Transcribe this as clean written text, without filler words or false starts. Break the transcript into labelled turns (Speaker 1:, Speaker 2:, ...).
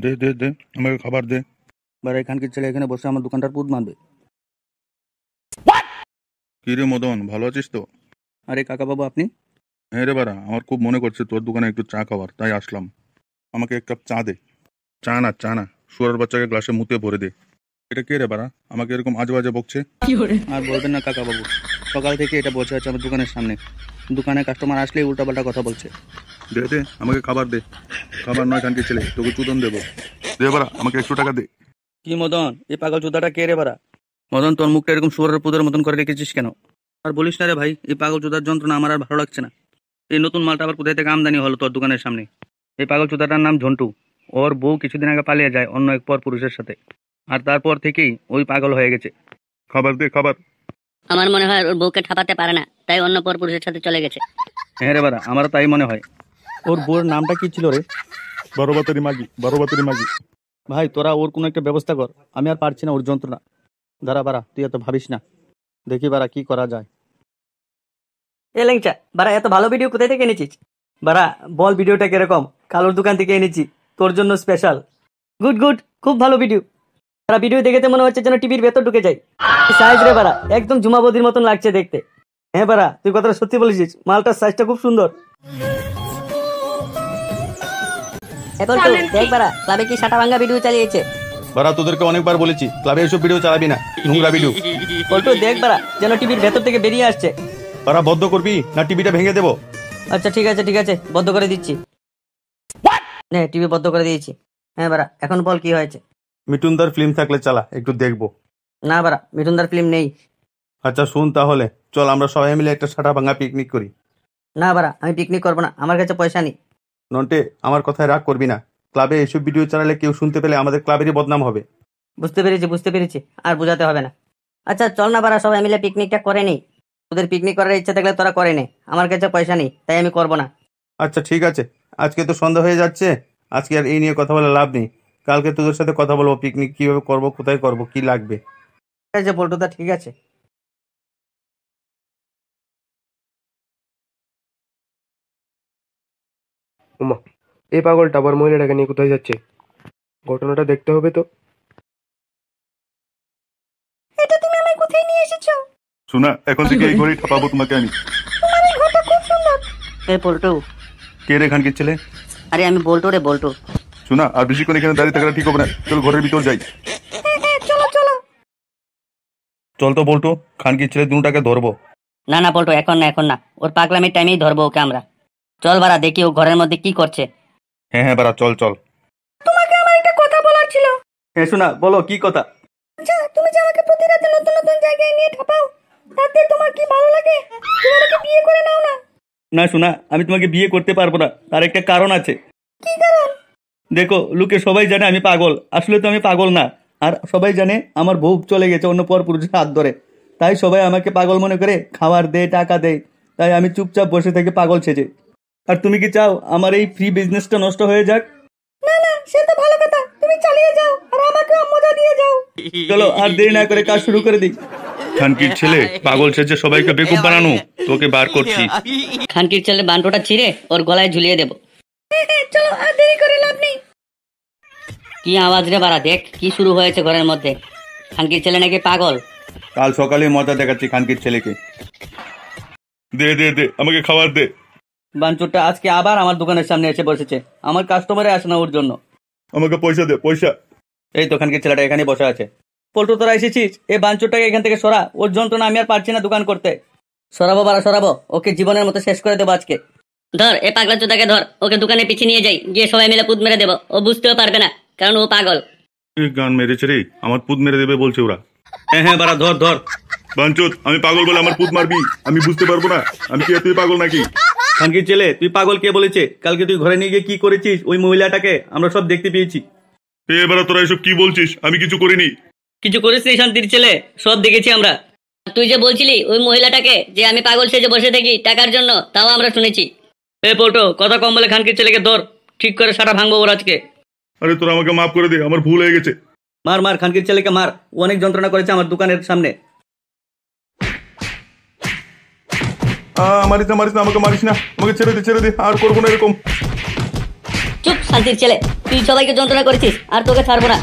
Speaker 1: দে দে দে, আমাকে খাবার দে।
Speaker 2: বারে এখানকার ছেলে এখানে বসে আমার দোকানটার পুত মারবে।
Speaker 1: কি রে মদন, ভালো আছিস তো?
Speaker 2: আরে কাকা বাবু আপনি?
Speaker 1: হ্যাঁ রে বাড়া, আমার খুব মনে করছে তোর দোকানে একটু চা খাবার, তাই আসলাম। আমাকে এক কাপ চা দে। চা না, শুয়ারের বাচ্চাকে গ্লাসে মুতে ভরে দে। এটা কে রে বাড়া, আমাকে এরকম আজে বাজে বকছে?
Speaker 2: আর বলবেন না কাকা বাবু, সকাল থেকে এটা বসে আছে আমার দোকানের সামনে। দোকানে কাস্টমার আসলেই উল্টাপাল্টা কথা বলছে।
Speaker 1: দে দে, আমাকে খাবার দে। খাবার নয় খানকে ছেলে, তোকে চুদন দেবো। দে বাড়া, আমাকে 100 টাকা দে।
Speaker 2: কি মদন, এই পাগল চোদাটা কে রে বাড়া? মদন, তোর মুখটা এরকম শুয়ারের পুদের মতন করে রেখেছিস কেন? আর বলিস না রে ভাই, এই পাগল চোদার যন্ত্রণা আমার আর ভালো লাগছে না। এই নতুন মালটা আবার কোথায় থেকে আমদানি হলো তোর দোকানের সামনে? এই পাগল চোদাটার নাম ঝন্টু। ওর বউ কিছুদিন আগে পালিয়ে যায় অন্য এক পর পুরুষের সাথে, আর তারপর থেকেই ওই পাগল হয়ে গেছে।
Speaker 1: খাবার দে খাবার।
Speaker 3: আমার মনে হয় ওর বউকে ঠাপাতে পারে না, তাই অন্য পরপুরুষের সাথে চলে গেছে।
Speaker 2: হ্যাঁ রে বাড়া, আমারও তাই মনে হয়। ওর বউয়ের নামটা কি ছিল রে?
Speaker 1: বারোবাতারি মাগি।
Speaker 2: ভাই তোরা ওর কোনো একটা ব্যবস্থা কর, আমি আর পারছি না ওর যন্ত্রণা। দাঁড়া বাড়া, তুই এত ভাবিস না, দেখি বাড়া কি করা যায়।
Speaker 4: এ লেংচা বাড়া, এত ভালো ভিডিও কোথায় থেকে এনেছিস? বাড়া বল ভিডিওটা কিরকম? কালোর দোকান থেকে এনেছি, তোর জন্য স্পেশাল। গুড গুড, খুব ভালো ভিডিও। তারা ভিডিও দেখেতে মনে হচ্ছে যেন টিভির ভেতর ঢুকে যায়। সাইজ রে বাড়া, একদম জুমাবদির মতন লাগছে দেখতে। হ্যাঁ বাড়া, তুই কথাটা সত্যি বলেছিস, মালটার সাইজটা খুব সুন্দর।
Speaker 3: এখন তো দেখ বাড়া, ক্লাবে কি সাটা ভাঙ্গা ভিডিও চালিয়েছে।
Speaker 5: বাড়া তোদেরকে অনেকবার বলেছি ক্লাবে এসব ভিডিও চালাবি না, নোংরা ভিডিও।
Speaker 4: পল্টু দেখ বাড়া, যেন টিভির ভেতর থেকে বেরিয়ে আসছে।
Speaker 5: বাড়া বদ্ধ করবি না টিভিটা ভেঙে দেবো?
Speaker 4: আচ্ছা ঠিক আছে, বন্ধ করে দিচ্ছি। নে, টিভি বন্ধ করে দিয়েছি। হ্যাঁ বাড়া, এখন বল কি হয়েছে?
Speaker 5: মিঠুনদার ফিল্ম থাকলে চালা, একটু দেখবো।
Speaker 4: না বাড়া, মিঠুনদার ফিল্ম নেই।
Speaker 5: আচ্ছা শুন তাহলে, চল আমরা সবাই মিলে একটা সাটা ভাঙা পিকনিক করি।
Speaker 4: না বাড়া, আমি পিকনিক করবো না, আমার কাছে পয়সা নেই।
Speaker 5: নন্টে, আমার কথায় রাগ করবি না। ক্লাবে এসব ভিডিও চালালে কেউ শুনতে পেলে আমাদের ক্লাবেরই বদনাম হবে।
Speaker 4: বুঝতে পেরেছি, আর বোঝাতে হবে না। আচ্ছা চল না বাড়া, সবাই মিলে পিকনিকটা করে নেই। তোদের পিকনিক করার ইচ্ছা থাকলে তোরা করে নে, আমার কাছে পয়সা নেই, তাই আমি করবো না।
Speaker 5: আচ্ছা ঠিক আছে, আজকে তো সন্ধ্যা হয়ে যাচ্ছে, আজকে আর এই নিয়ে কথা বলে লাভ নেই। কালকে তোদের সাথে কথা বলবো পিকনিক কিভাবে করব, কোথায় করব, কি লাগবে।
Speaker 4: ঠিক আছে পল্টুদা, ঠিক আছে।
Speaker 6: ওমা, এই পাগলটা আবার মহিলাটাকে নিয়ে কোথায় যাচ্ছে? ঘটনাটা দেখতে হবে তো।
Speaker 3: এটা তুমি আমায় কোথায় নিয়ে এসেছো?
Speaker 1: শোনা, এখন থেকে এই ঘরেই ঠাপাবো তোমাকে আমি।
Speaker 3: তোমার এই ঘরটা খুব সুন্দর।
Speaker 4: এ পল্টু।
Speaker 1: কে রে খানকির ছেলে?
Speaker 4: আরে আমি বল্টু রে, বল্টু।
Speaker 1: শোনা, আর বেশিক্ষণ এখানে দাঁড়িয়ে থাকাটা ঠিক হবে না, চল ঘরের ভিতর যাই।
Speaker 3: হ্যাঁ চলো চলো।
Speaker 1: চল তো বলতো, খানকির ছেলে দুটাকে ধরবো।
Speaker 4: না না পল্টু, এখন না, ওর পাগলামির টাইমেই ধরবো ওকে আমরা। চল বাড়া, দেখি ও ঘরের মধ্যে কি করছে।
Speaker 1: হ্যাঁ বাড়া, চল।
Speaker 3: তোমাকে আমার একটা কথা বলার ছিল।
Speaker 2: হ্যাঁ শোনা, বলো কি কথা?
Speaker 3: আচ্ছা, তুমি যে আমাকে প্রতি রাতে নতুন নতুন জায়গায় নিয়ে ঠাপাও, তাতে তোমার কি ভালো লাগে? তুমি আমাকে বিয়ে করে নাও না।
Speaker 2: না শোনা, আমি তোমাকে বিয়ে করতে পারবো না, তার একটা কারণ আছে।
Speaker 3: কি কারণ?
Speaker 2: দেখো, লোকে সবাই জানে আমি পাগল, আসলে তো আমি পাগল না। আর সবাই জানে আমার বউ চলে গেছে অন্য পর পুরুষের হাত ধরে, তাই সবাই আমাকে পাগল মনে করে খাবার দেয়, টাকা দেয়। তাই আমি চুপচাপ বসে থেকে পাগল সেজে। আর তুমি কি চাও আমার এই ফ্রি বিজনেসটা নষ্ট হয়ে যাক?
Speaker 3: না না, সে তো ভালো কথা, তুমি চালিয়ে যাও আর আমাকেও মজা দিয়ে যাও।
Speaker 2: চলো আর দেরি না করে কাজ শুরু করে দিই।
Speaker 1: খানকির ছেলে পাগল সেজে সবাইকে বেকুব বানানো, তোকে বার করছি।
Speaker 4: খানকির ছেলে বান্টুটা ছিঁড়ে ওর গলায় ঝুলিয়ে দেবো।
Speaker 3: হ্যাঁ, চলো আর দেরি করে লাভ নেই।
Speaker 4: কি আওয়াজ রে বাড়া, দেখ কি শুরু হয়েছে ঘরের মধ্যে। খানকির ছেলে নাকি পাগল।
Speaker 1: কাল সকালে মজা দেখাচ্ছি খানকির ছেলেকে। দে দে দে, আমাকে খাবার দে।
Speaker 2: বাঞ্চুরটা আজকে আবার আমার দোকানের সামনে এসে বসেছে, আমার কাস্টমারে আসে না ওর জন্য।
Speaker 1: আমাকে পয়সা দে, পয়সা।
Speaker 2: এই তো খানকির ছেলেটা এখানে বসে আছে। পল্টু তোরা এসেছিস, এই বাঞ্চুরটাকে এখান থেকে সরা, ওর যন্ত্রণা আমি আর পারছি না দোকান করতে। সরাবো বাড়া সরাবো, ওকে জীবনের মতো শেষ করে দেবো আজকে।
Speaker 3: ধর এ পাগলা চোদাকে, ধর ওকে দোকানে পিছিয়ে নিয়ে যাই, গিয়ে সবাই মিলে পুত মেরে দেবো। ও বুঝতেও পারবে না, কারণ ও পাগল।
Speaker 1: গান মেরেছে রে, আমার পুত মেরে দেবে বলছে ওরা।
Speaker 2: হ্যাঁ বাড়া, ধর।
Speaker 1: বাঞ্চোত, আমি পাগল বলে আমার পুত মারবি? আমি বুঝতে পারবো না আমি কি তুই পাগল নাকি?
Speaker 2: খানকির ছেলে, তুই পাগল কে বলেছে? কালকে তুই ঘরে নিয়ে গিয়ে কি করেছিস ওই মহিলাটাকে, আমরা সব দেখতে পেয়েছি।
Speaker 1: এবার তোরা এসব কি বলছিস? আমি কিছু করিনি।
Speaker 4: কিছু করিস নি শান্তির ছেলে, সব দেখেছি আমরা।
Speaker 3: তুই যে বলছিলি ওই মহিলাটাকে যে আমি পাগল সেজে বসে থাকি টাকার জন্য, তাও আমরা শুনেছি।
Speaker 4: এ পল্টু, কথা কম বলে খানকির ছেলেকে ধর, ঠিক করে সাটা ভাঙবো ওর আজকে।
Speaker 1: আরে তোরা আমাকে মাফ করে দে, আমার ভুল হয়ে গেছে।
Speaker 2: মার খানকির ছেলেকে মার, ও অনেক যন্ত্রণা করেছে আমার দোকানের সামনে।
Speaker 1: মারিস না, আমাকে মারিস না, আমাকে ছেড়ে দে, আর করবো না এরকম।
Speaker 3: চুপ শান্তির ছেলে, তুই সবাইকে যন্ত্রণা করেছিস আর তোকে ছাড়বো না।